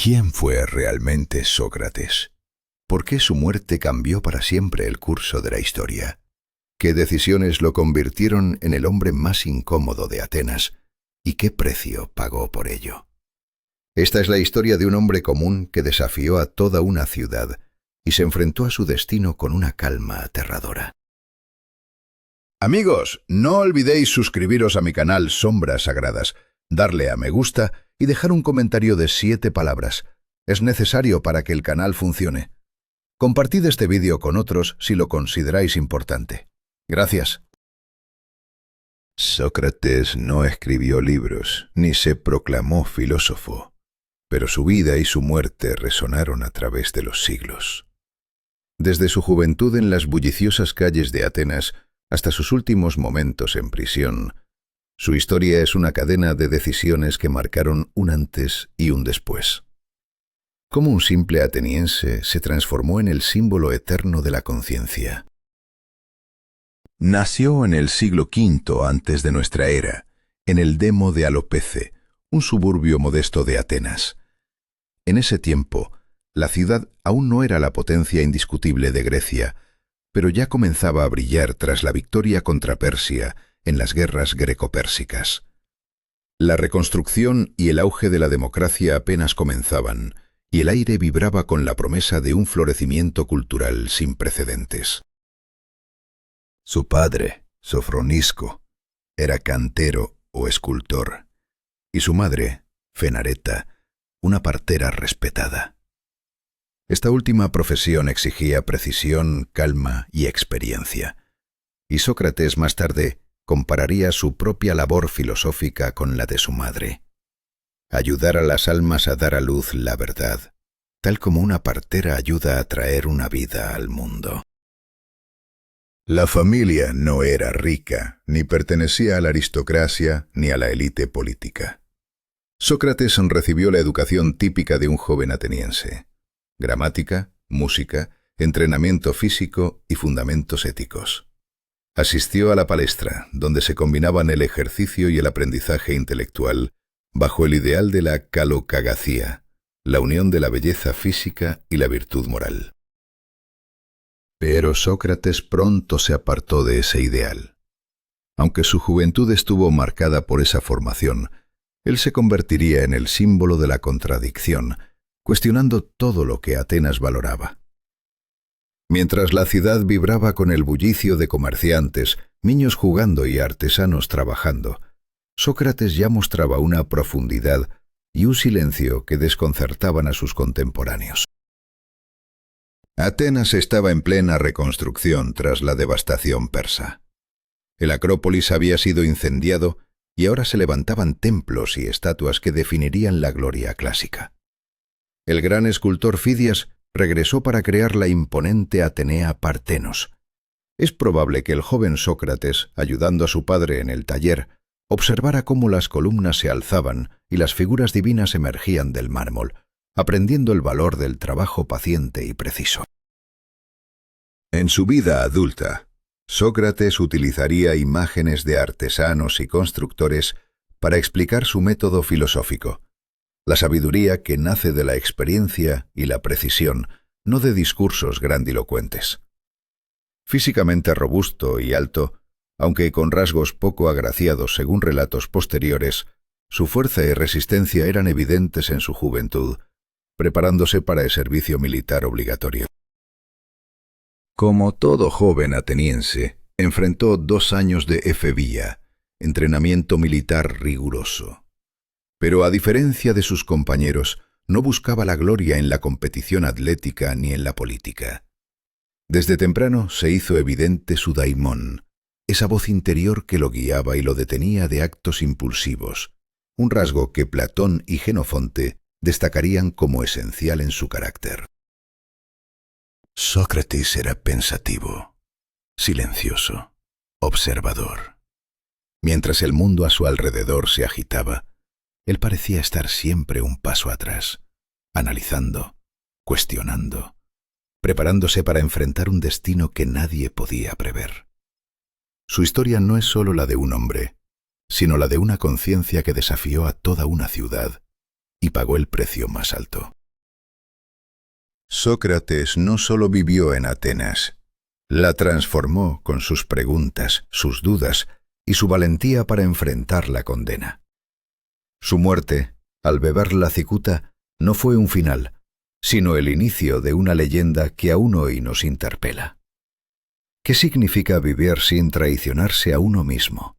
¿Quién fue realmente Sócrates? ¿Por qué su muerte cambió para siempre el curso de la historia? ¿Qué decisiones lo convirtieron en el hombre más incómodo de Atenas? ¿Y qué precio pagó por ello? Esta es la historia de un hombre común que desafió a toda una ciudad y se enfrentó a su destino con una calma aterradora. Amigos, no olvidéis suscribiros a mi canal Sombras Sagradas, darle a me gusta y dejar un comentario de 7 palabras. Es necesario para que el canal funcione. Compartid este vídeo con otros si lo consideráis importante. Gracias. Sócrates no escribió libros, ni se proclamó filósofo, pero su vida y su muerte resonaron a través de los siglos. Desde su juventud en las bulliciosas calles de Atenas hasta sus últimos momentos en prisión, su historia es una cadena de decisiones que marcaron un antes y un después. Cómo un simple ateniense se transformó en el símbolo eterno de la conciencia. Nació en el siglo V antes de nuestra era, en el Demo de Alopece, un suburbio modesto de Atenas. En ese tiempo, la ciudad aún no era la potencia indiscutible de Grecia, pero ya comenzaba a brillar tras la victoria contra Persia en las guerras greco-pérsicas. La reconstrucción y el auge de la democracia apenas comenzaban, y el aire vibraba con la promesa de un florecimiento cultural sin precedentes. Su padre, Sofronisco, era cantero o escultor, y su madre, Fenareta, una partera respetada. Esta última profesión exigía precisión, calma y experiencia, y Sócrates más tarde compararía su propia labor filosófica con la de su madre. Ayudar a las almas a dar a luz la verdad, tal como una partera ayuda a traer una vida al mundo. La familia no era rica, ni pertenecía a la aristocracia ni a la élite política. Sócrates recibió la educación típica de un joven ateniense: gramática, música, entrenamiento físico y fundamentos éticos. Asistió a la palestra, donde se combinaban el ejercicio y el aprendizaje intelectual, bajo el ideal de la calocagacía, la unión de la belleza física y la virtud moral. Pero Sócrates pronto se apartó de ese ideal. Aunque su juventud estuvo marcada por esa formación, él se convertiría en el símbolo de la contradicción, cuestionando todo lo que Atenas valoraba. Mientras la ciudad vibraba con el bullicio de comerciantes, niños jugando y artesanos trabajando, Sócrates ya mostraba una profundidad y un silencio que desconcertaban a sus contemporáneos. Atenas estaba en plena reconstrucción tras la devastación persa. El Acrópolis había sido incendiado y ahora se levantaban templos y estatuas que definirían la gloria clásica. El gran escultor Fidias regresó para crear la imponente Atenea Partenos. Es probable que el joven Sócrates, ayudando a su padre en el taller, observara cómo las columnas se alzaban y las figuras divinas emergían del mármol, aprendiendo el valor del trabajo paciente y preciso. En su vida adulta, Sócrates utilizaría imágenes de artesanos y constructores para explicar su método filosófico, la sabiduría que nace de la experiencia y la precisión, no de discursos grandilocuentes. Físicamente robusto y alto, aunque con rasgos poco agraciados según relatos posteriores, su fuerza y resistencia eran evidentes en su juventud, preparándose para el servicio militar obligatorio. Como todo joven ateniense, enfrentó 2 años de efebía, entrenamiento militar riguroso. Pero a diferencia de sus compañeros, no buscaba la gloria en la competición atlética ni en la política. Desde temprano se hizo evidente su daimón, esa voz interior que lo guiaba y lo detenía de actos impulsivos, un rasgo que Platón y Jenofonte destacarían como esencial en su carácter. Sócrates era pensativo, silencioso, observador. Mientras el mundo a su alrededor se agitaba, él parecía estar siempre un paso atrás, analizando, cuestionando, preparándose para enfrentar un destino que nadie podía prever. Su historia no es solo la de un hombre, sino la de una conciencia que desafió a toda una ciudad y pagó el precio más alto. Sócrates no solo vivió en Atenas, la transformó con sus preguntas, sus dudas y su valentía para enfrentar la condena. Su muerte, al beber la cicuta, no fue un final, sino el inicio de una leyenda que aún hoy nos interpela. ¿Qué significa vivir sin traicionarse a uno mismo?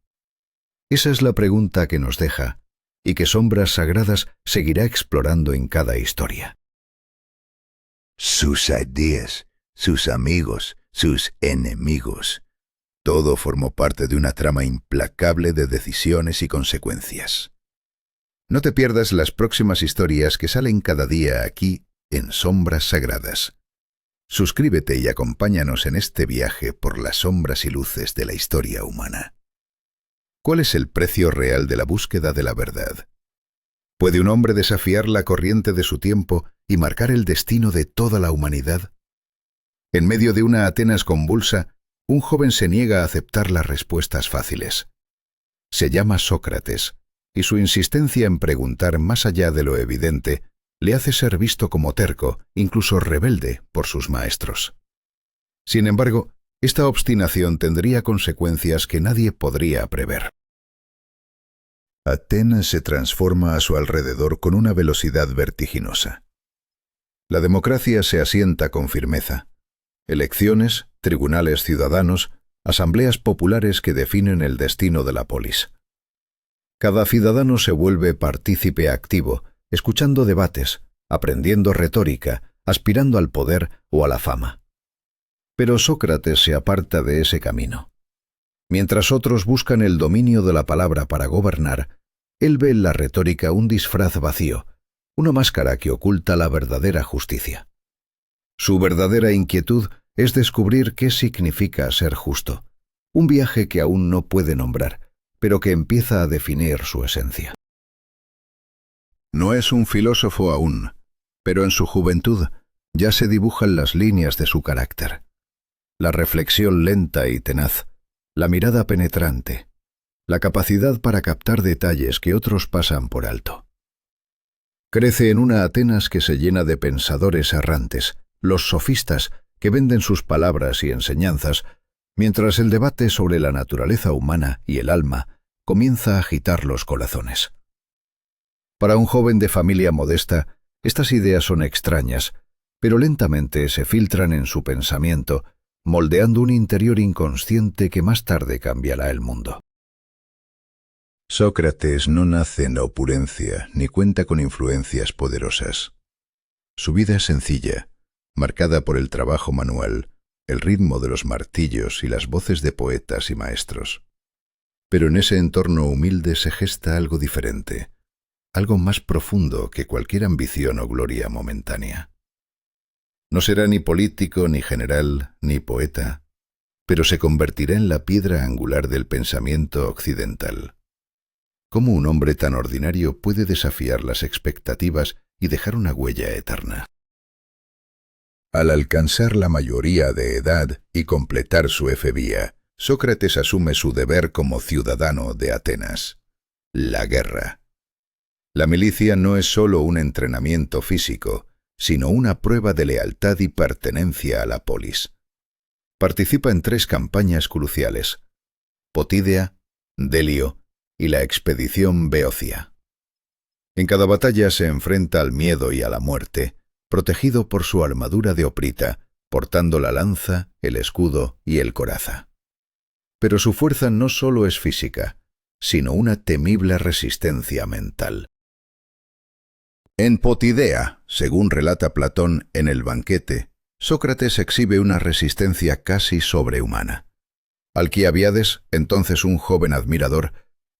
Esa es la pregunta que nos deja y que Sombras Sagradas seguirá explorando en cada historia. Sus ideas, sus amigos, sus enemigos. Todo formó parte de una trama implacable de decisiones y consecuencias. No te pierdas las próximas historias que salen cada día aquí en Sombras Sagradas. Suscríbete y acompáñanos en este viaje por las sombras y luces de la historia humana. ¿Cuál es el precio real de la búsqueda de la verdad? ¿Puede un hombre desafiar la corriente de su tiempo y marcar el destino de toda la humanidad? En medio de una Atenas convulsa, un joven se niega a aceptar las respuestas fáciles. Se llama Sócrates, y su insistencia en preguntar más allá de lo evidente le hace ser visto como terco, incluso rebelde, por sus maestros. Sin embargo, esta obstinación tendría consecuencias que nadie podría prever. Atenas se transforma a su alrededor con una velocidad vertiginosa. La democracia se asienta con firmeza. Elecciones, tribunales ciudadanos, asambleas populares que definen el destino de la polis. Cada ciudadano se vuelve partícipe activo, escuchando debates, aprendiendo retórica, aspirando al poder o a la fama. Pero Sócrates se aparta de ese camino. Mientras otros buscan el dominio de la palabra para gobernar, él ve en la retórica un disfraz vacío, una máscara que oculta la verdadera justicia. Su verdadera inquietud es descubrir qué significa ser justo, un viaje que aún no puede nombrar, pero que empieza a definir su esencia. No es un filósofo aún, pero en su juventud ya se dibujan las líneas de su carácter. La reflexión lenta y tenaz, la mirada penetrante, la capacidad para captar detalles que otros pasan por alto. Crece en una Atenas que se llena de pensadores errantes, los sofistas que venden sus palabras y enseñanzas, mientras el debate sobre la naturaleza humana y el alma comienza a agitar los corazones. Para un joven de familia modesta, estas ideas son extrañas, pero lentamente se filtran en su pensamiento, moldeando un interior inconsciente que más tarde cambiará el mundo. Sócrates no nace en la opulencia ni cuenta con influencias poderosas. Su vida es sencilla, marcada por el trabajo manual, el ritmo de los martillos y las voces de poetas y maestros. Pero en ese entorno humilde se gesta algo diferente, algo más profundo que cualquier ambición o gloria momentánea. No será ni político, ni general, ni poeta, pero se convertirá en la piedra angular del pensamiento occidental. ¿Cómo un hombre tan ordinario puede desafiar las expectativas y dejar una huella eterna? Al alcanzar la mayoría de edad y completar su efebía, Sócrates asume su deber como ciudadano de Atenas: la guerra. La milicia no es solo un entrenamiento físico, sino una prueba de lealtad y pertenencia a la polis. Participa en 3 campañas cruciales: Potídea, Delio y la expedición Beocia. En cada batalla se enfrenta al miedo y a la muerte, protegido por su armadura de hoprita, portando la lanza, el escudo y el coraza. Pero su fuerza no solo es física, sino una temible resistencia mental. En Potidea, según relata Platón en El banquete, Sócrates exhibe una resistencia casi sobrehumana. Alquibiades, entonces un joven admirador,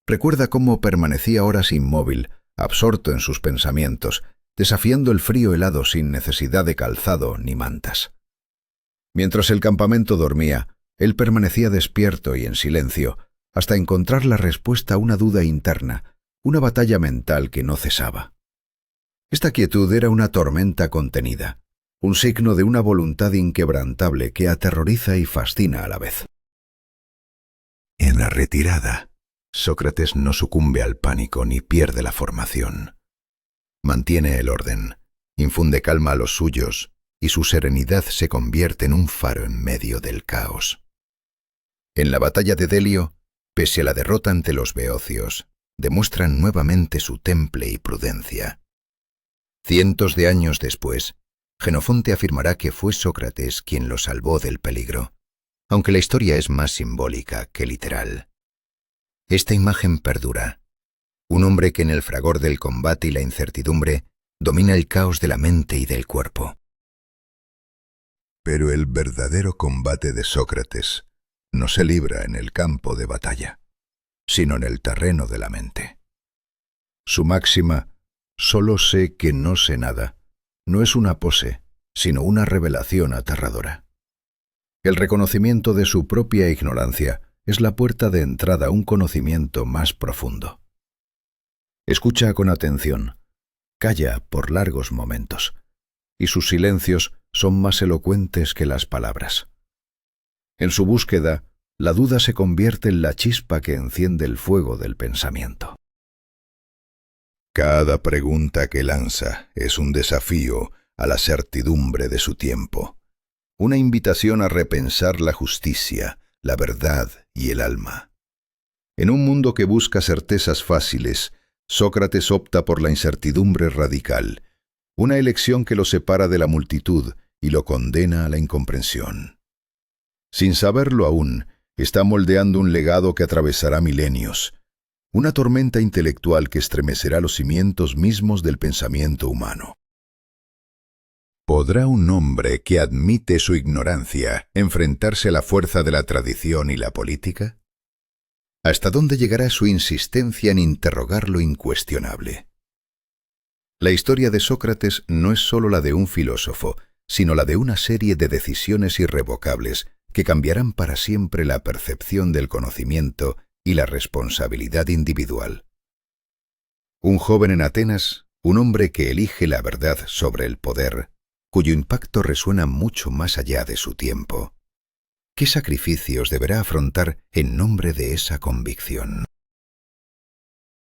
recuerda cómo permanecía horas inmóvil, absorto en sus pensamientos, desafiando el frío helado sin necesidad de calzado ni mantas. Mientras el campamento dormía, él permanecía despierto y en silencio, hasta encontrar la respuesta a una duda interna, una batalla mental que no cesaba. Esta quietud era una tormenta contenida, un signo de una voluntad inquebrantable que aterroriza y fascina a la vez. En la retirada, Sócrates no sucumbe al pánico ni pierde la formación. Mantiene el orden, infunde calma a los suyos, y su serenidad se convierte en un faro en medio del caos. En la batalla de Delio, pese a la derrota ante los beocios, demuestran nuevamente su temple y prudencia. Cientos de años después, Jenofonte afirmará que fue Sócrates quien lo salvó del peligro, aunque la historia es más simbólica que literal. Esta imagen perdura. Un hombre que en el fragor del combate y la incertidumbre domina el caos de la mente y del cuerpo. Pero el verdadero combate de Sócrates no se libra en el campo de batalla, sino en el terreno de la mente. Su máxima, solo sé que no sé nada, no es una pose, sino una revelación aterradora. El reconocimiento de su propia ignorancia es la puerta de entrada a un conocimiento más profundo. Escucha con atención, calla por largos momentos, y sus silencios son más elocuentes que las palabras. En su búsqueda, la duda se convierte en la chispa que enciende el fuego del pensamiento. Cada pregunta que lanza es un desafío a la certidumbre de su tiempo, una invitación a repensar la justicia, la verdad y el alma. En un mundo que busca certezas fáciles, Sócrates opta por la incertidumbre radical, una elección que lo separa de la multitud y lo condena a la incomprensión. Sin saberlo aún, está moldeando un legado que atravesará milenios, una tormenta intelectual que estremecerá los cimientos mismos del pensamiento humano. ¿Podrá un hombre que admite su ignorancia enfrentarse a la fuerza de la tradición y la política? ¿Hasta dónde llegará su insistencia en interrogar lo incuestionable? La historia de Sócrates no es sólo la de un filósofo, sino la de una serie de decisiones irrevocables que cambiarán para siempre la percepción del conocimiento y la responsabilidad individual. Un joven en Atenas, un hombre que elige la verdad sobre el poder, cuyo impacto resuena mucho más allá de su tiempo. ¿Qué sacrificios deberá afrontar en nombre de esa convicción?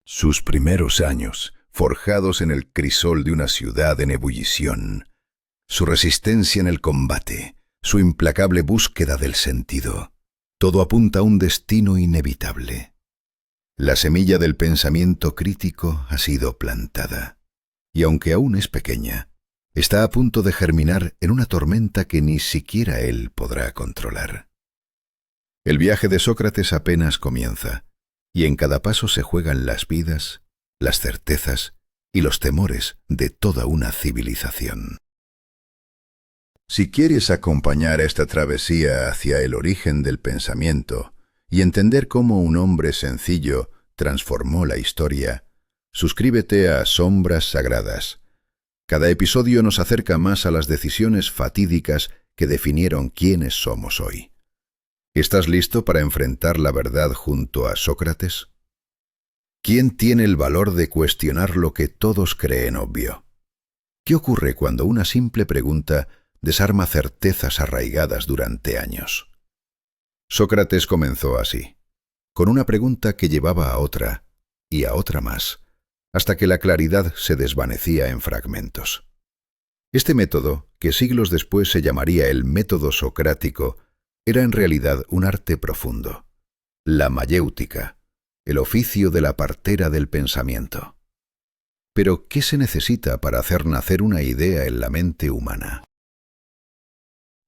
Sus primeros años, forjados en el crisol de una ciudad en ebullición, su resistencia en el combate, su implacable búsqueda del sentido, todo apunta a un destino inevitable. La semilla del pensamiento crítico ha sido plantada, y aunque aún es pequeña, está a punto de germinar en una tormenta que ni siquiera él podrá controlar. El viaje de Sócrates apenas comienza, y en cada paso se juegan las vidas, las certezas y los temores de toda una civilización. Si quieres acompañar esta travesía hacia el origen del pensamiento y entender cómo un hombre sencillo transformó la historia, suscríbete a Sombras Sagradas. Cada episodio nos acerca más a las decisiones fatídicas que definieron quiénes somos hoy. ¿Estás listo para enfrentar la verdad junto a Sócrates? ¿Quién tiene el valor de cuestionar lo que todos creen obvio? ¿Qué ocurre cuando una simple pregunta desarma certezas arraigadas durante años? Sócrates comenzó así, con una pregunta que llevaba a otra y a otra más, hasta que la claridad se desvanecía en fragmentos. Este método, que siglos después se llamaría el método socrático, era en realidad un arte profundo, la mayéutica, el oficio de la partera del pensamiento. Pero, ¿qué se necesita para hacer nacer una idea en la mente humana?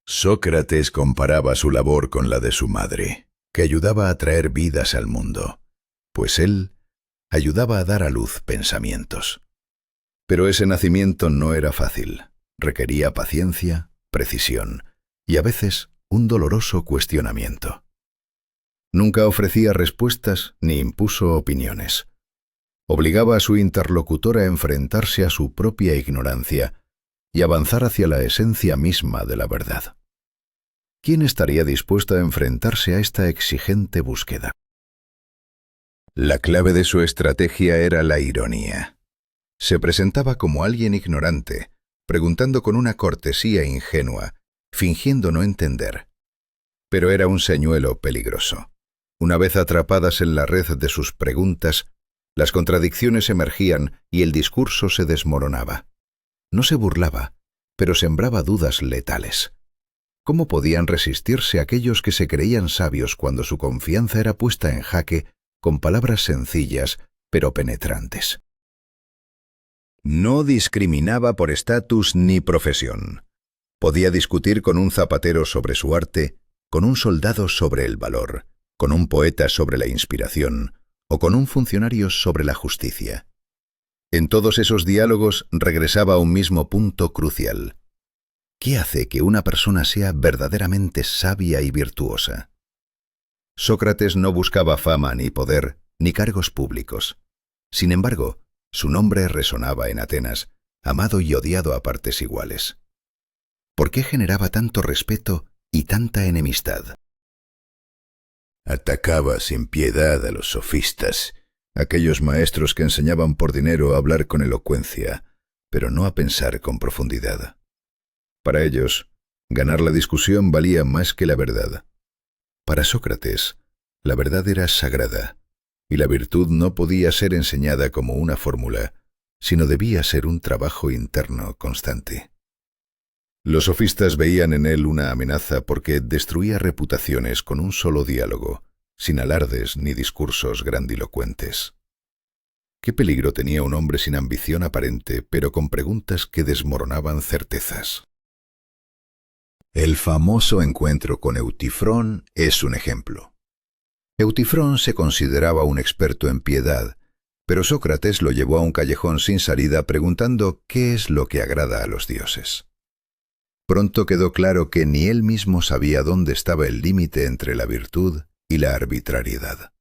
Sócrates comparaba su labor con la de su madre, que ayudaba a traer vidas al mundo, pues él ayudaba a dar a luz pensamientos. Pero ese nacimiento no era fácil, requería paciencia, precisión y a veces un doloroso cuestionamiento. Nunca ofrecía respuestas ni impuso opiniones. Obligaba a su interlocutor a enfrentarse a su propia ignorancia y avanzar hacia la esencia misma de la verdad. ¿Quién estaría dispuesto a enfrentarse a esta exigente búsqueda? La clave de su estrategia era la ironía. Se presentaba como alguien ignorante, preguntando con una cortesía ingenua, fingiendo no entender. Pero era un señuelo peligroso. Una vez atrapadas en la red de sus preguntas, Las contradicciones emergían y el discurso se desmoronaba. No se burlaba, pero sembraba dudas letales. ¿Cómo podían resistirse aquellos que se creían sabios cuando su confianza era puesta en jaque con palabras sencillas pero penetrantes? No discriminaba por estatus ni profesión. Podía discutir con un zapatero sobre su arte, con un soldado sobre el valor, con un poeta sobre la inspiración o con un funcionario sobre la justicia. En todos esos diálogos regresaba a un mismo punto crucial. ¿Qué hace que una persona sea verdaderamente sabia y virtuosa? Sócrates no buscaba fama ni poder, ni cargos públicos. Sin embargo, su nombre resonaba en Atenas, amado y odiado a partes iguales. ¿Por qué generaba tanto respeto y tanta enemistad? Atacaba sin piedad a los sofistas, aquellos maestros que enseñaban por dinero a hablar con elocuencia, pero no a pensar con profundidad. Para ellos, ganar la discusión valía más que la verdad. Para Sócrates, la verdad era sagrada, y la virtud no podía ser enseñada como una fórmula, sino debía ser un trabajo interno constante. Los sofistas veían en él una amenaza porque destruía reputaciones con un solo diálogo, sin alardes ni discursos grandilocuentes. ¿Qué peligro tenía un hombre sin ambición aparente, pero con preguntas que desmoronaban certezas? El famoso encuentro con Eutifrón es un ejemplo. Eutifrón se consideraba un experto en piedad, pero Sócrates lo llevó a un callejón sin salida preguntando qué es lo que agrada a los dioses. Pronto quedó claro que ni él mismo sabía dónde estaba el límite entre la virtud y la arbitrariedad.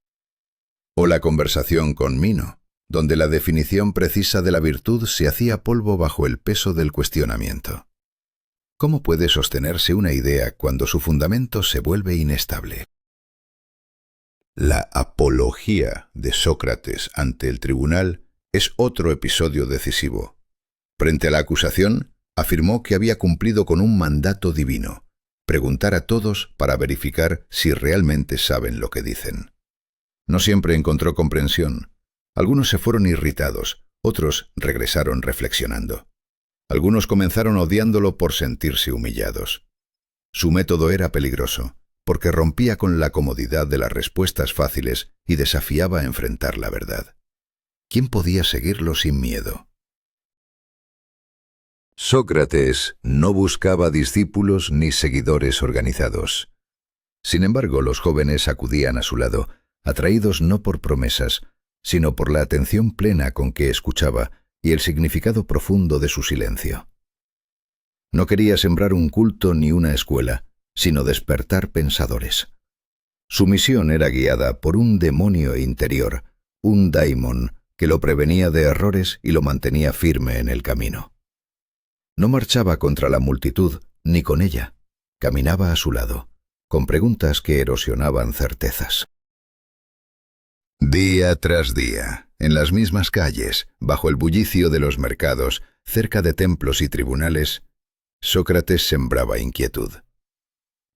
O la conversación con Mino, donde la definición precisa de la virtud se hacía polvo bajo el peso del cuestionamiento. ¿Cómo puede sostenerse una idea cuando su fundamento se vuelve inestable? La apología de Sócrates ante el tribunal es otro episodio decisivo. Frente a la acusación, afirmó que había cumplido con un mandato divino: preguntar a todos para verificar si realmente saben lo que dicen. No siempre encontró comprensión. Algunos se fueron irritados, otros regresaron reflexionando. Algunos comenzaron odiándolo por sentirse humillados. Su método era peligroso, porque rompía con la comodidad de las respuestas fáciles y desafiaba a enfrentar la verdad. ¿Quién podía seguirlo sin miedo? Sócrates no buscaba discípulos ni seguidores organizados. Sin embargo, los jóvenes acudían a su lado, atraídos no por promesas, sino por la atención plena con que escuchaba y el significado profundo de su silencio. No quería sembrar un culto ni una escuela, sino despertar pensadores. Su misión era guiada por un demonio interior, un daimon que lo prevenía de errores y lo mantenía firme en el camino. No marchaba contra la multitud, ni con ella. Caminaba a su lado, con preguntas que erosionaban certezas. Día tras día, en las mismas calles, bajo el bullicio de los mercados, cerca de templos y tribunales, Sócrates sembraba inquietud.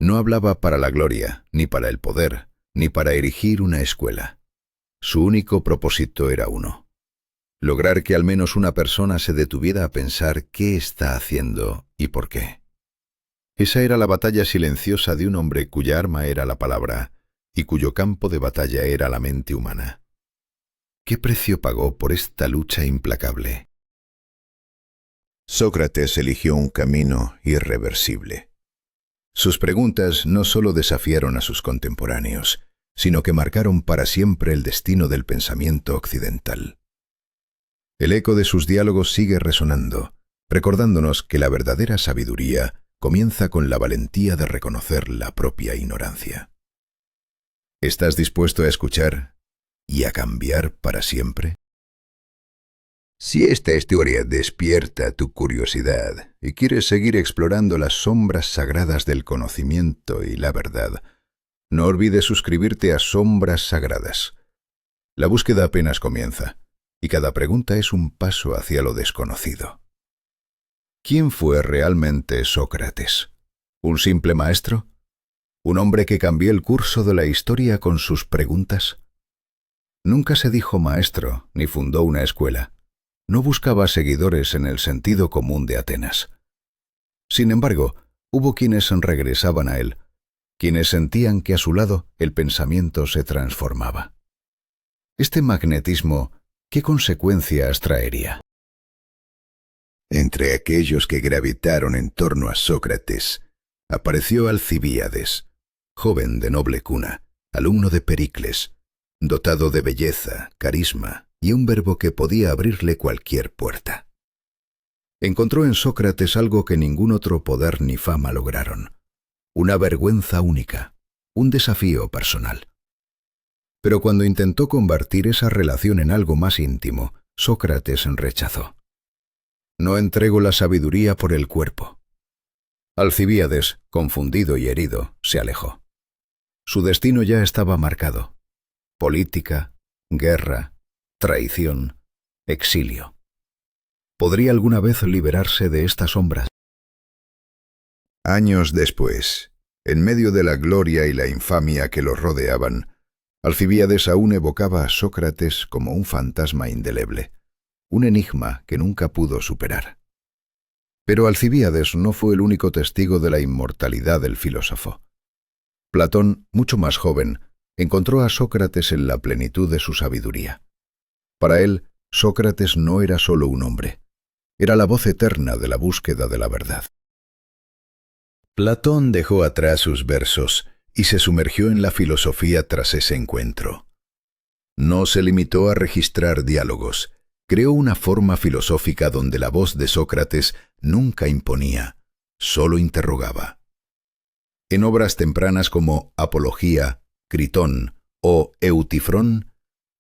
No hablaba para la gloria, ni para el poder, ni para erigir una escuela. Su único propósito era uno: lograr que al menos una persona se detuviera a pensar qué está haciendo y por qué. Esa era la batalla silenciosa de un hombre cuya arma era la palabra y cuyo campo de batalla era la mente humana. ¿Qué precio pagó por esta lucha implacable? Sócrates eligió un camino irreversible. Sus preguntas no solo desafiaron a sus contemporáneos, sino que marcaron para siempre el destino del pensamiento occidental. El eco de sus diálogos sigue resonando, recordándonos que la verdadera sabiduría comienza con la valentía de reconocer la propia ignorancia. ¿Estás dispuesto a escuchar y a cambiar para siempre? Si esta historia despierta tu curiosidad y quieres seguir explorando las sombras sagradas del conocimiento y la verdad, no olvides suscribirte a Sombras Sagradas. La búsqueda apenas comienza, y cada pregunta es un paso hacia lo desconocido. ¿Quién fue realmente Sócrates? ¿Un simple maestro? ¿Un hombre que cambió el curso de la historia con sus preguntas? Nunca se dijo maestro ni fundó una escuela. No buscaba seguidores en el sentido común de Atenas. Sin embargo, hubo quienes regresaban a él, quienes sentían que a su lado el pensamiento se transformaba. Este magnetismo, ¿qué consecuencias traería? Entre aquellos que gravitaron en torno a Sócrates, apareció Alcibíades, joven de noble cuna, alumno de Pericles, dotado de belleza, carisma y un verbo que podía abrirle cualquier puerta. Encontró en Sócrates algo que ningún otro poder ni fama lograron: una vergüenza única, un desafío personal. Pero cuando intentó convertir esa relación en algo más íntimo, Sócrates rechazó. No entrego la sabiduría por el cuerpo. Alcibíades, confundido y herido, se alejó. Su destino ya estaba marcado: política, guerra, traición, exilio. ¿Podría alguna vez liberarse de estas sombras? Años después, en medio de la gloria y la infamia que los rodeaban, Alcibíades aún evocaba a Sócrates como un fantasma indeleble, un enigma que nunca pudo superar. Pero Alcibíades no fue el único testigo de la inmortalidad del filósofo. Platón, mucho más joven, encontró a Sócrates en la plenitud de su sabiduría. Para él, Sócrates no era solo un hombre, era la voz eterna de la búsqueda de la verdad. Platón dejó atrás sus versos y se sumergió en la filosofía tras ese encuentro. No se limitó a registrar diálogos, creó una forma filosófica donde la voz de Sócrates nunca imponía, solo interrogaba. En obras tempranas como Apología, Critón o Eutifrón,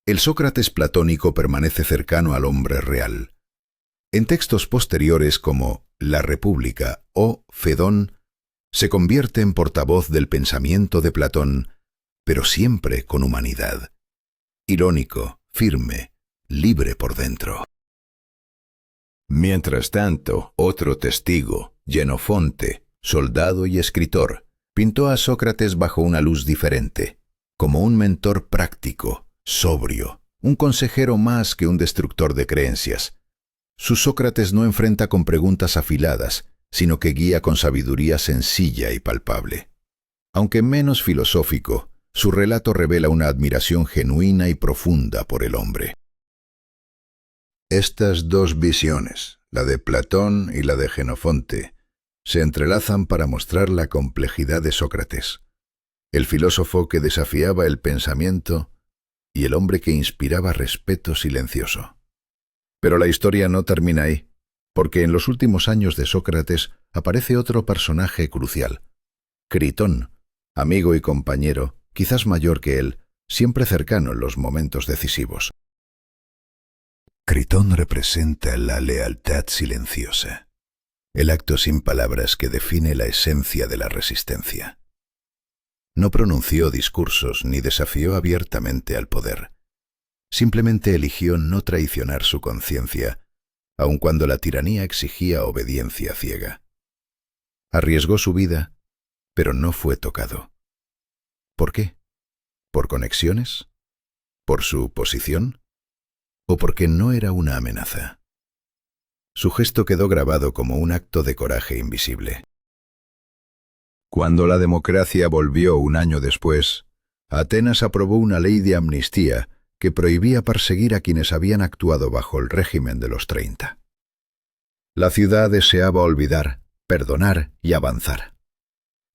el Sócrates platónico permanece cercano al hombre real. En textos posteriores como La República o Fedón, se convierte en portavoz del pensamiento de Platón, pero siempre con humanidad. Irónico, firme, libre por dentro. Mientras tanto, otro testigo, Jenofonte, soldado y escritor, pintó a Sócrates bajo una luz diferente, como un mentor práctico, sobrio, un consejero más que un destructor de creencias. Su Sócrates no enfrenta con preguntas afiladas, sino que guía con sabiduría sencilla y palpable. Aunque menos filosófico, su relato revela una admiración genuina y profunda por el hombre. Estas dos visiones, la de Platón y la de Jenofonte, se entrelazan para mostrar la complejidad de Sócrates, el filósofo que desafiaba el pensamiento y el hombre que inspiraba respeto silencioso. Pero la historia no termina ahí, porque en los últimos años de Sócrates aparece otro personaje crucial: Critón, amigo y compañero, quizás mayor que él, siempre cercano en los momentos decisivos. Critón representa la lealtad silenciosa, el acto sin palabras que define la esencia de la resistencia. No pronunció discursos ni desafió abiertamente al poder. Simplemente eligió no traicionar su conciencia, aun cuando la tiranía exigía obediencia ciega. Arriesgó su vida, pero no fue tocado. ¿Por qué? ¿Por conexiones? ¿Por su posición? ¿O porque no era una amenaza? Su gesto quedó grabado como un acto de coraje invisible. Cuando la democracia volvió un año después, Atenas aprobó una ley de amnistía que prohibía perseguir a quienes habían actuado bajo el régimen de los 30. La ciudad deseaba olvidar, perdonar y avanzar.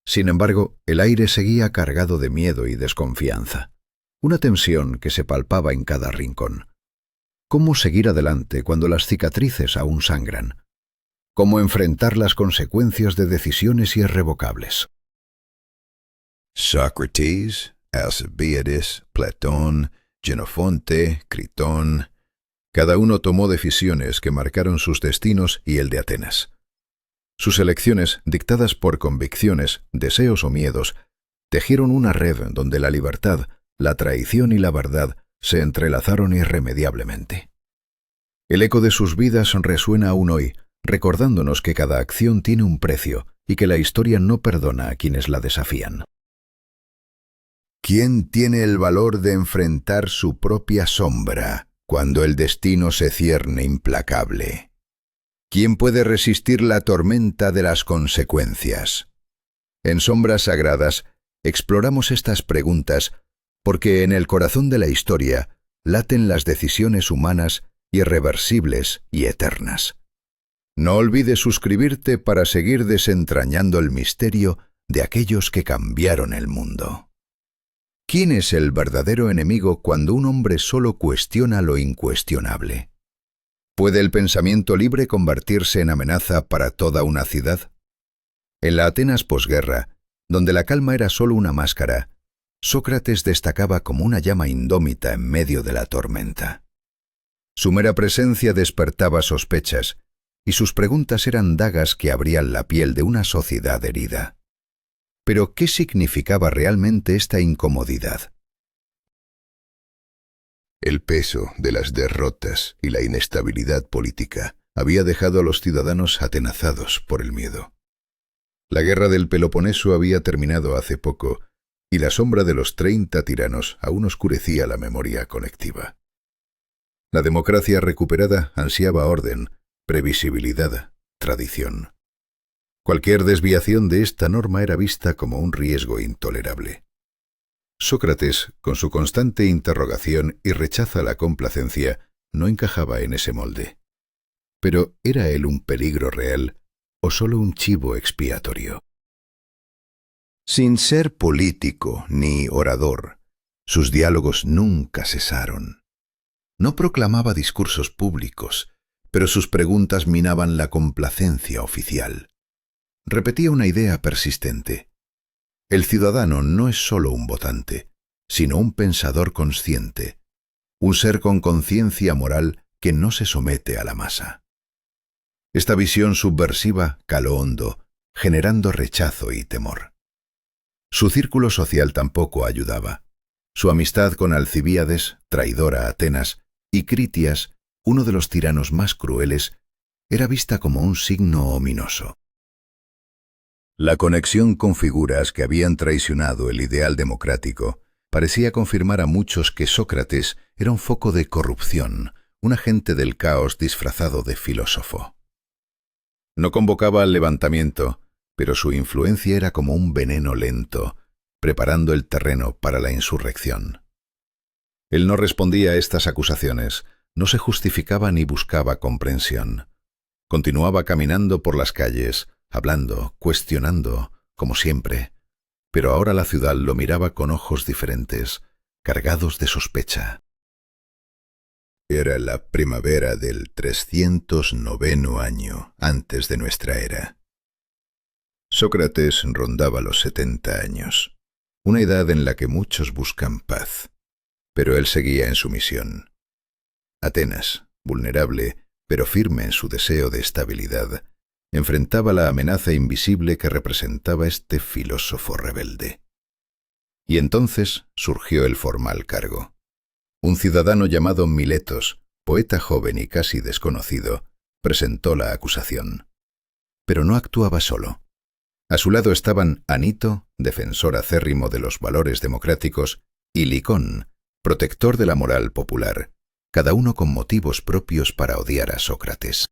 Sin embargo, el aire seguía cargado de miedo y desconfianza, una tensión que se palpaba en cada rincón. ¿Cómo seguir adelante cuando las cicatrices aún sangran? ¿Cómo enfrentar las consecuencias de decisiones irrevocables? Sócrates, Alcibíades, Platón, Jenofonte, Critón, cada uno tomó decisiones que marcaron sus destinos y el de Atenas. Sus elecciones, dictadas por convicciones, deseos o miedos, tejieron una red donde la libertad, la traición y la verdad se entrelazaron irremediablemente. El eco de sus vidas resuena aún hoy, recordándonos que cada acción tiene un precio y que la historia no perdona a quienes la desafían. ¿Quién tiene el valor de enfrentar su propia sombra cuando el destino se cierne implacable? ¿Quién puede resistir la tormenta de las consecuencias? En Sombras Sagradas exploramos estas preguntas porque en el corazón de la historia laten las decisiones humanas irreversibles y eternas. No olvides suscribirte para seguir desentrañando el misterio de aquellos que cambiaron el mundo. ¿Quién es el verdadero enemigo cuando un hombre solo cuestiona lo incuestionable? ¿Puede el pensamiento libre convertirse en amenaza para toda una ciudad? En la Atenas posguerra, donde la calma era solo una máscara, Sócrates destacaba como una llama indómita en medio de la tormenta. Su mera presencia despertaba sospechas, y sus preguntas eran dagas que abrían la piel de una sociedad herida. Pero, ¿qué significaba realmente esta incomodidad? El peso de las derrotas y la inestabilidad política había dejado a los ciudadanos atenazados por el miedo. La guerra del Peloponeso había terminado hace poco, y la sombra de los 30 tiranos aún oscurecía la memoria colectiva. La democracia recuperada ansiaba orden, previsibilidad, tradición. Cualquier desviación de esta norma era vista como un riesgo intolerable. Sócrates, con su constante interrogación y rechazo a la complacencia, no encajaba en ese molde. Pero ¿era él un peligro real o solo un chivo expiatorio? Sin ser político ni orador, sus diálogos nunca cesaron. No proclamaba discursos públicos, pero sus preguntas minaban la complacencia oficial. Repetía una idea persistente. El ciudadano no es solo un votante, sino un pensador consciente, un ser con conciencia moral que no se somete a la masa. Esta visión subversiva caló hondo, generando rechazo y temor. Su círculo social tampoco ayudaba. Su amistad con Alcibíades, traidor a Atenas, y Critias, uno de los tiranos más crueles, era vista como un signo ominoso. La conexión con figuras que habían traicionado el ideal democrático parecía confirmar a muchos que Sócrates era un foco de corrupción, un agente del caos disfrazado de filósofo. No convocaba al levantamiento, pero su influencia era como un veneno lento, preparando el terreno para la insurrección. Él no respondía a estas acusaciones, no se justificaba ni buscaba comprensión. Continuaba caminando por las calles, hablando, cuestionando, como siempre, pero ahora la ciudad lo miraba con ojos diferentes, cargados de sospecha. Era la primavera del 309 año antes de nuestra era. Sócrates rondaba los 70 años, una edad en la que muchos buscan paz, pero él seguía en su misión. Atenas, vulnerable, pero firme en su deseo de estabilidad, enfrentaba la amenaza invisible que representaba este filósofo rebelde. Y entonces surgió el formal cargo. Un ciudadano llamado Miletos, poeta joven y casi desconocido, presentó la acusación. Pero no actuaba solo. A su lado estaban Anito, defensor acérrimo de los valores democráticos, y Licón, protector de la moral popular, cada uno con motivos propios para odiar a Sócrates.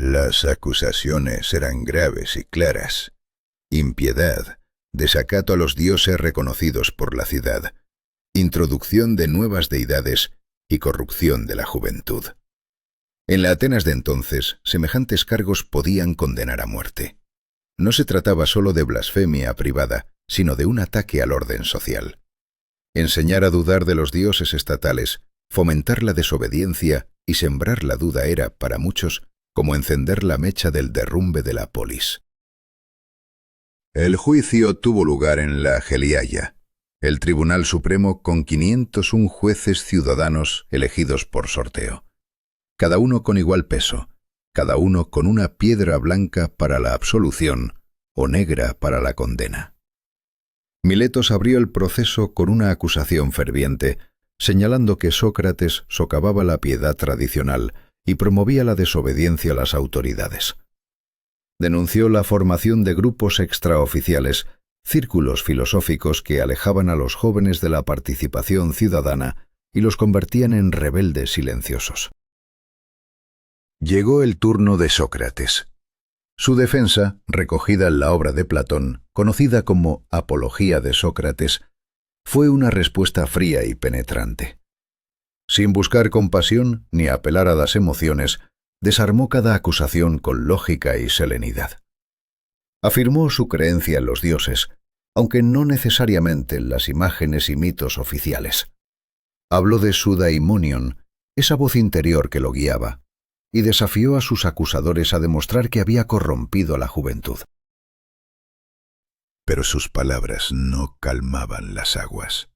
Las acusaciones eran graves y claras. Impiedad, desacato a los dioses reconocidos por la ciudad, introducción de nuevas deidades y corrupción de la juventud. En la Atenas de entonces, semejantes cargos podían condenar a muerte. No se trataba solo de blasfemia privada, sino de un ataque al orden social. Enseñar a dudar de los dioses estatales, fomentar la desobediencia y sembrar la duda era, para muchos, como encender la mecha del derrumbe de la polis. El juicio tuvo lugar en la Geliaya, el Tribunal Supremo con 501 jueces ciudadanos elegidos por sorteo, cada uno con igual peso, cada uno con una piedra blanca para la absolución o negra para la condena. Miletos abrió el proceso con una acusación ferviente, señalando que Sócrates socavaba la piedad tradicional y promovía la desobediencia a las autoridades. Denunció la formación de grupos extraoficiales, círculos filosóficos que alejaban a los jóvenes de la participación ciudadana y los convertían en rebeldes silenciosos. Llegó el turno de Sócrates. Su defensa, recogida en la obra de Platón, conocida como Apología de Sócrates, fue una respuesta fría y penetrante. Sin buscar compasión ni apelar a las emociones, desarmó cada acusación con lógica y serenidad. Afirmó su creencia en los dioses, aunque no necesariamente en las imágenes y mitos oficiales. Habló de su daimonion, esa voz interior que lo guiaba, y desafió a sus acusadores a demostrar que había corrompido a la juventud. Pero sus palabras no calmaban las aguas.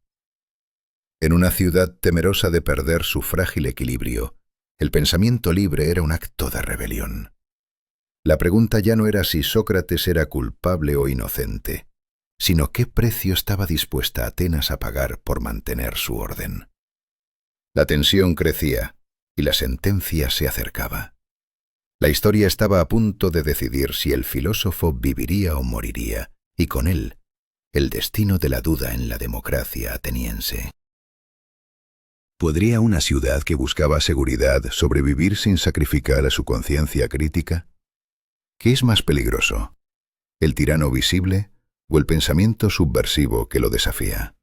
En una ciudad temerosa de perder su frágil equilibrio, el pensamiento libre era un acto de rebelión. La pregunta ya no era si Sócrates era culpable o inocente, sino qué precio estaba dispuesta Atenas a pagar por mantener su orden. La tensión crecía y la sentencia se acercaba. La historia estaba a punto de decidir si el filósofo viviría o moriría, y con él, el destino de la duda en la democracia ateniense. ¿Podría una ciudad que buscaba seguridad sobrevivir sin sacrificar a su conciencia crítica? ¿Qué es más peligroso, el tirano visible o el pensamiento subversivo que lo desafía?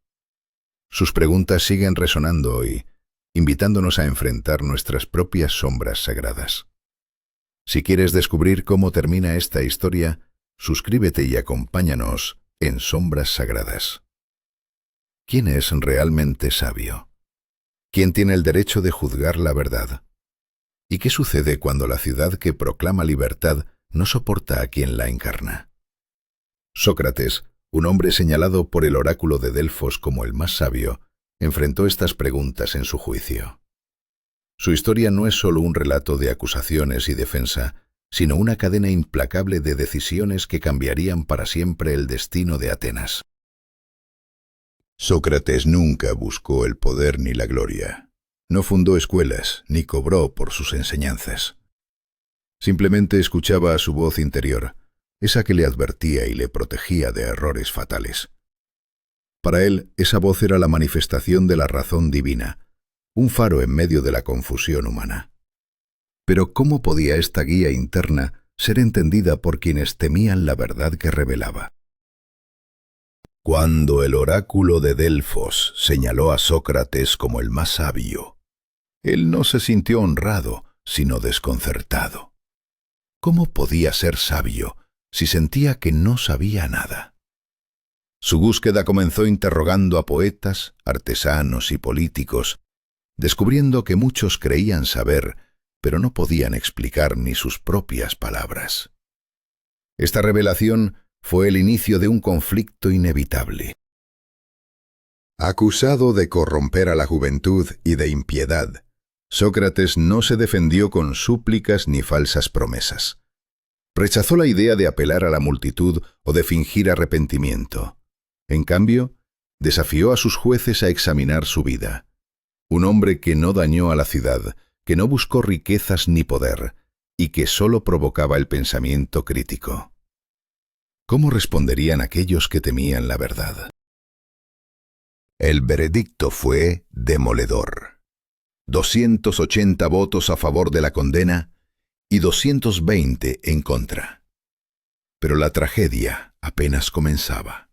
Sus preguntas siguen resonando hoy, invitándonos a enfrentar nuestras propias sombras sagradas. Si quieres descubrir cómo termina esta historia, suscríbete y acompáñanos en Sombras Sagradas. ¿Quién es realmente sabio? ¿Quién tiene el derecho de juzgar la verdad? ¿Y qué sucede cuando la ciudad que proclama libertad no soporta a quien la encarna? Sócrates, un hombre señalado por el oráculo de Delfos como el más sabio, enfrentó estas preguntas en su juicio. Su historia no es solo un relato de acusaciones y defensa, sino una cadena implacable de decisiones que cambiarían para siempre el destino de Atenas. Sócrates nunca buscó el poder ni la gloria. No fundó escuelas, ni cobró por sus enseñanzas. Simplemente escuchaba a su voz interior, esa que le advertía y le protegía de errores fatales. Para él, esa voz era la manifestación de la razón divina, un faro en medio de la confusión humana. Pero ¿cómo podía esta guía interna ser entendida por quienes temían la verdad que revelaba? Cuando el oráculo de Delfos señaló a Sócrates como el más sabio, él no se sintió honrado, sino desconcertado. ¿Cómo podía ser sabio si sentía que no sabía nada? Su búsqueda comenzó interrogando a poetas, artesanos y políticos, descubriendo que muchos creían saber, pero no podían explicar ni sus propias palabras. Esta revelación fue el inicio de un conflicto inevitable. Acusado de corromper a la juventud y de impiedad, Sócrates no se defendió con súplicas ni falsas promesas. Rechazó la idea de apelar a la multitud o de fingir arrepentimiento. En cambio, desafió a sus jueces a examinar su vida. Un hombre que no dañó a la ciudad, que no buscó riquezas ni poder, y que solo provocaba el pensamiento crítico. ¿Cómo responderían aquellos que temían la verdad? El veredicto fue demoledor. 280 votos a favor de la condena y 220 en contra. Pero la tragedia apenas comenzaba.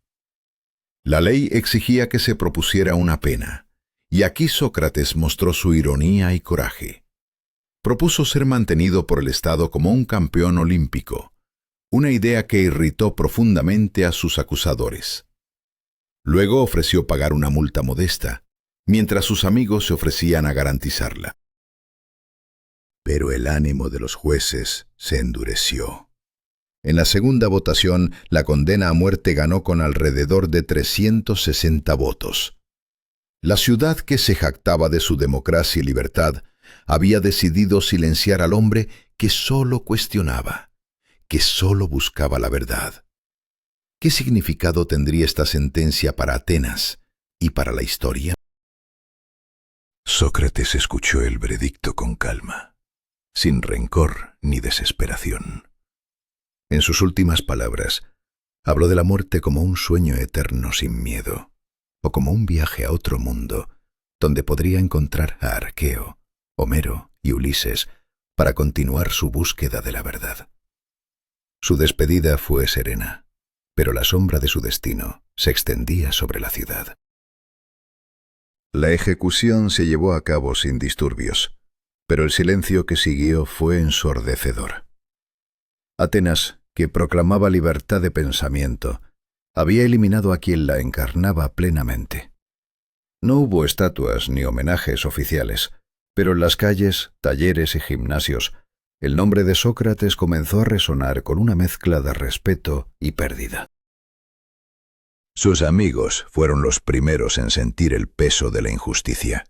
La ley exigía que se propusiera una pena, y aquí Sócrates mostró su ironía y coraje. Propuso ser mantenido por el Estado como un campeón olímpico, una idea que irritó profundamente a sus acusadores. Luego ofreció pagar una multa modesta, mientras sus amigos se ofrecían a garantizarla. Pero el ánimo de los jueces se endureció. En la segunda votación, la condena a muerte ganó con alrededor de 360 votos. La ciudad que se jactaba de su democracia y libertad había decidido silenciar al hombre que solo cuestionaba, que solo buscaba la verdad. ¿Qué significado tendría esta sentencia para Atenas y para la historia? Sócrates escuchó el veredicto con calma, sin rencor ni desesperación. En sus últimas palabras, Habló de la muerte como un sueño eterno sin miedo, o como un viaje a otro mundo, donde podría encontrar a Arqueo, Homero y Ulises para continuar su búsqueda de la verdad. Su despedida fue serena, pero la sombra de su destino se extendía sobre la ciudad. La ejecución se llevó a cabo sin disturbios, pero el silencio que siguió fue ensordecedor. Atenas, que proclamaba libertad de pensamiento, había eliminado a quien la encarnaba plenamente. No hubo estatuas ni homenajes oficiales, pero en las calles, talleres y gimnasios, el nombre de Sócrates comenzó a resonar con una mezcla de respeto y pérdida. Sus amigos fueron los primeros en sentir el peso de la injusticia.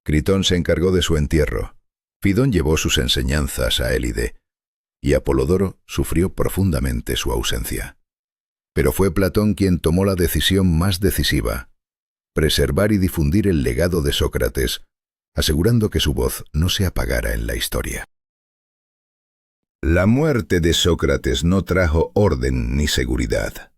Critón se encargó de su entierro, Fidón llevó sus enseñanzas a Élide, y Apolodoro sufrió profundamente su ausencia. Pero fue Platón quien tomó la decisión más decisiva: preservar y difundir el legado de Sócrates, asegurando que su voz no se apagara en la historia. La muerte de Sócrates no trajo orden ni seguridad.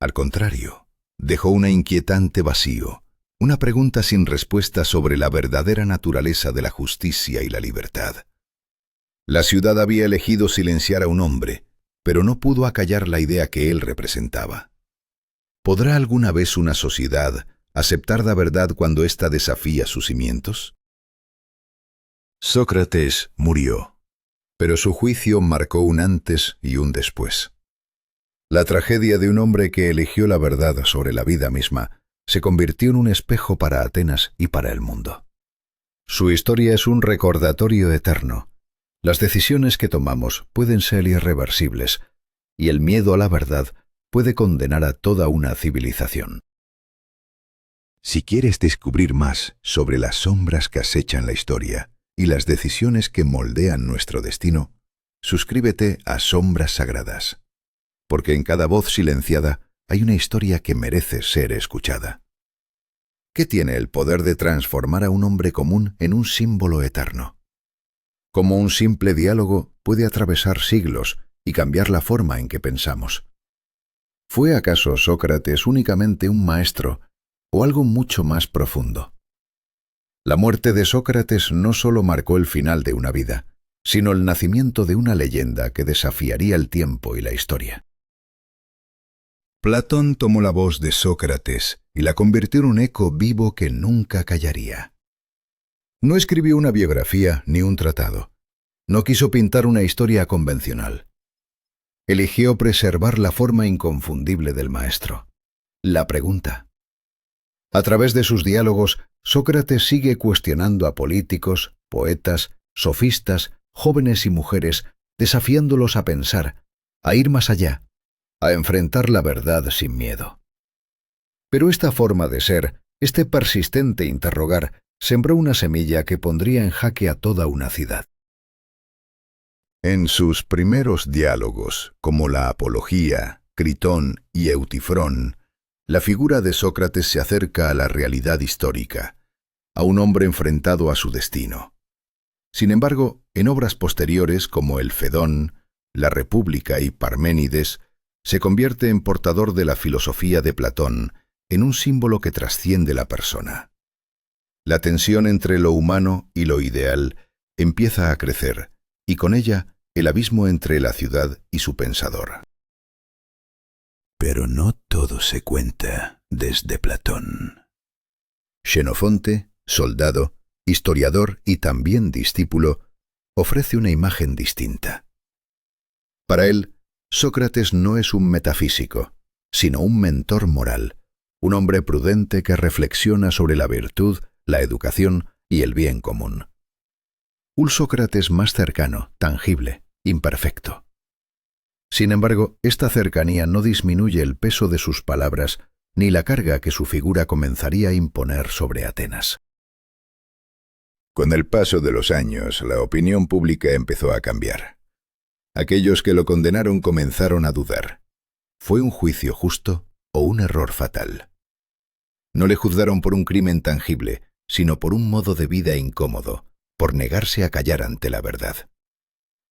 Al contrario, dejó un inquietante vacío, una pregunta sin respuesta sobre la verdadera naturaleza de la justicia y la libertad. La ciudad había elegido silenciar a un hombre, pero no pudo acallar la idea que él representaba. ¿Podrá alguna vez una sociedad aceptar la verdad cuando ésta desafía sus cimientos? Sócrates murió, pero su juicio marcó un antes y un después. La tragedia de un hombre que eligió la verdad sobre la vida misma se convirtió en un espejo para Atenas y para el mundo. Su historia es un recordatorio eterno. Las decisiones que tomamos pueden ser irreversibles, y el miedo a la verdad puede condenar a toda una civilización. Si quieres descubrir más sobre las sombras que acechan la historia y las decisiones que moldean nuestro destino, suscríbete a Sombras Sagradas, porque en cada voz silenciada hay una historia que merece ser escuchada. ¿Qué tiene el poder de transformar a un hombre común en un símbolo eterno? Como un simple diálogo puede atravesar siglos y cambiar la forma en que pensamos. ¿Fue acaso Sócrates únicamente un maestro o algo mucho más profundo? La muerte de Sócrates no solo marcó el final de una vida, sino el nacimiento de una leyenda que desafiaría el tiempo y la historia. Platón tomó la voz de Sócrates y la convirtió en un eco vivo que nunca callaría. No escribió una biografía ni un tratado. No quiso pintar una historia convencional. Eligió preservar la forma inconfundible del maestro, la pregunta. A través de sus diálogos, Sócrates sigue cuestionando a políticos, poetas, sofistas, jóvenes y mujeres, desafiándolos a pensar, a ir más allá, a enfrentar la verdad sin miedo. Pero esta forma de ser, este persistente interrogar, sembró una semilla que pondría en jaque a toda una ciudad. En sus primeros diálogos, como la Apología, Critón y Eutifrón, la figura de Sócrates se acerca a la realidad histórica, a un hombre enfrentado a su destino. Sin embargo, en obras posteriores como el Fedón, la República y Parménides, se convierte en portador de la filosofía de Platón, en un símbolo que trasciende la persona. La tensión entre lo humano y lo ideal empieza a crecer, y con ella el abismo entre la ciudad y su pensador. Pero no todo se cuenta desde Platón. Xenofonte, soldado, historiador y también discípulo, ofrece una imagen distinta. Para él, Sócrates no es un metafísico, sino un mentor moral, un hombre prudente que reflexiona sobre la virtud, la educación y el bien común. Un Sócrates más cercano, tangible, imperfecto. Sin embargo, esta cercanía no disminuye el peso de sus palabras ni la carga que su figura comenzaría a imponer sobre Atenas. Con el paso de los años, la opinión pública empezó a cambiar. Aquellos que lo condenaron comenzaron a dudar. ¿Fue un juicio justo o un error fatal? No le juzgaron por un crimen tangible, sino por un modo de vida incómodo, por negarse a callar ante la verdad.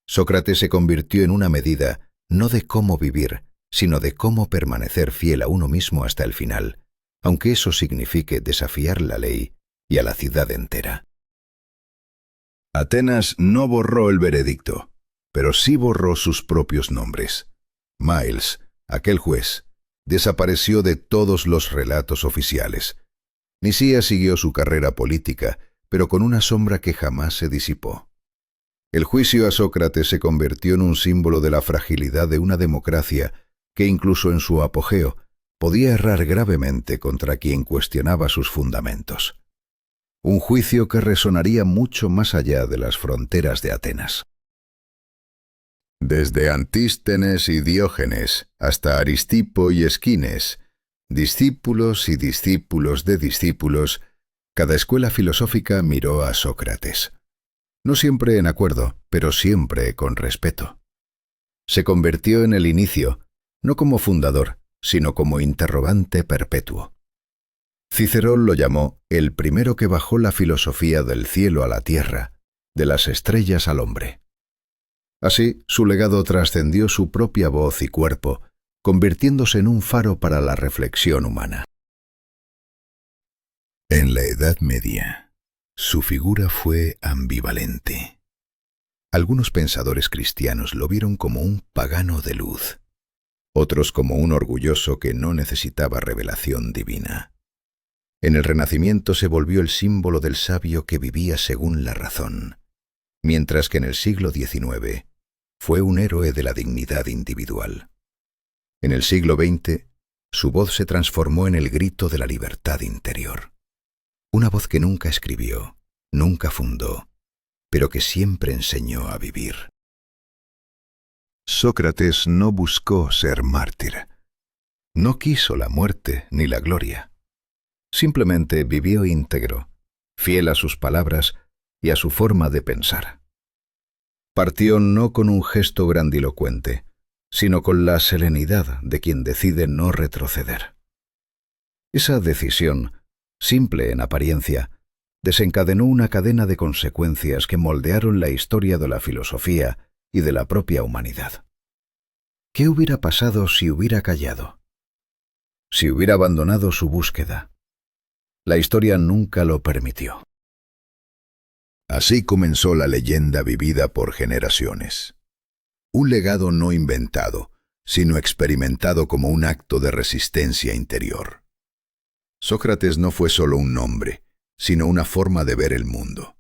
Sócrates se convirtió en una medida no de cómo vivir, sino de cómo permanecer fiel a uno mismo hasta el final, aunque eso signifique desafiar la ley y a la ciudad entera. Atenas no borró el veredicto, pero sí borró sus propios nombres. Miles, aquel juez, desapareció de todos los relatos oficiales. Nicía siguió su carrera política, pero con una sombra que jamás se disipó. El juicio a Sócrates se convirtió en un símbolo de la fragilidad de una democracia que incluso en su apogeo podía errar gravemente contra quien cuestionaba sus fundamentos. Un juicio que resonaría mucho más allá de las fronteras de Atenas. Desde Antístenes y Diógenes hasta Aristipo y Esquines, discípulos y discípulos de discípulos, cada escuela filosófica miró a Sócrates. No siempre en acuerdo, pero siempre con respeto. Se convirtió en el inicio, no como fundador, sino como interrogante perpetuo. Cicerón lo llamó el primero que bajó la filosofía del cielo a la tierra, de las estrellas al hombre. Así, su legado trascendió su propia voz y cuerpo, convirtiéndose en un faro para la reflexión humana. En la Edad Media, su figura fue ambivalente. Algunos pensadores cristianos lo vieron como un pagano de luz, otros como un orgulloso que no necesitaba revelación divina. En el Renacimiento se volvió el símbolo del sabio que vivía según la razón, mientras que en el siglo XIX fue un héroe de la dignidad individual. En el siglo XX, su voz se transformó en el grito de la libertad interior. Una voz que nunca escribió, nunca fundó, pero que siempre enseñó a vivir. Sócrates no buscó ser mártir. No quiso la muerte ni la gloria. Simplemente vivió íntegro, fiel a sus palabras y a su forma de pensar. Partió no con un gesto grandilocuente, sino con la serenidad de quien decide no retroceder. Esa decisión, simple en apariencia, desencadenó una cadena de consecuencias que moldearon la historia de la filosofía y de la propia humanidad. ¿Qué hubiera pasado si hubiera callado? Si hubiera abandonado su búsqueda. La historia nunca lo permitió. Así comenzó la leyenda vivida por generaciones. Un legado no inventado, sino experimentado como un acto de resistencia interior. Sócrates no fue solo un nombre, sino una forma de ver el mundo.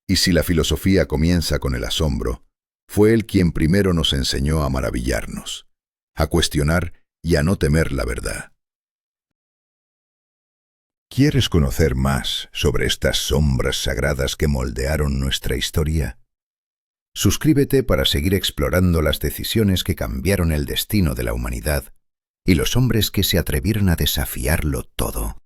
Y si la filosofía comienza con el asombro, fue él quien primero nos enseñó a maravillarnos, a cuestionar y a no temer la verdad. ¿Quieres conocer más sobre estas sombras sagradas que moldearon nuestra historia? Suscríbete para seguir explorando las decisiones que cambiaron el destino de la humanidad y los hombres que se atrevieron a desafiarlo todo.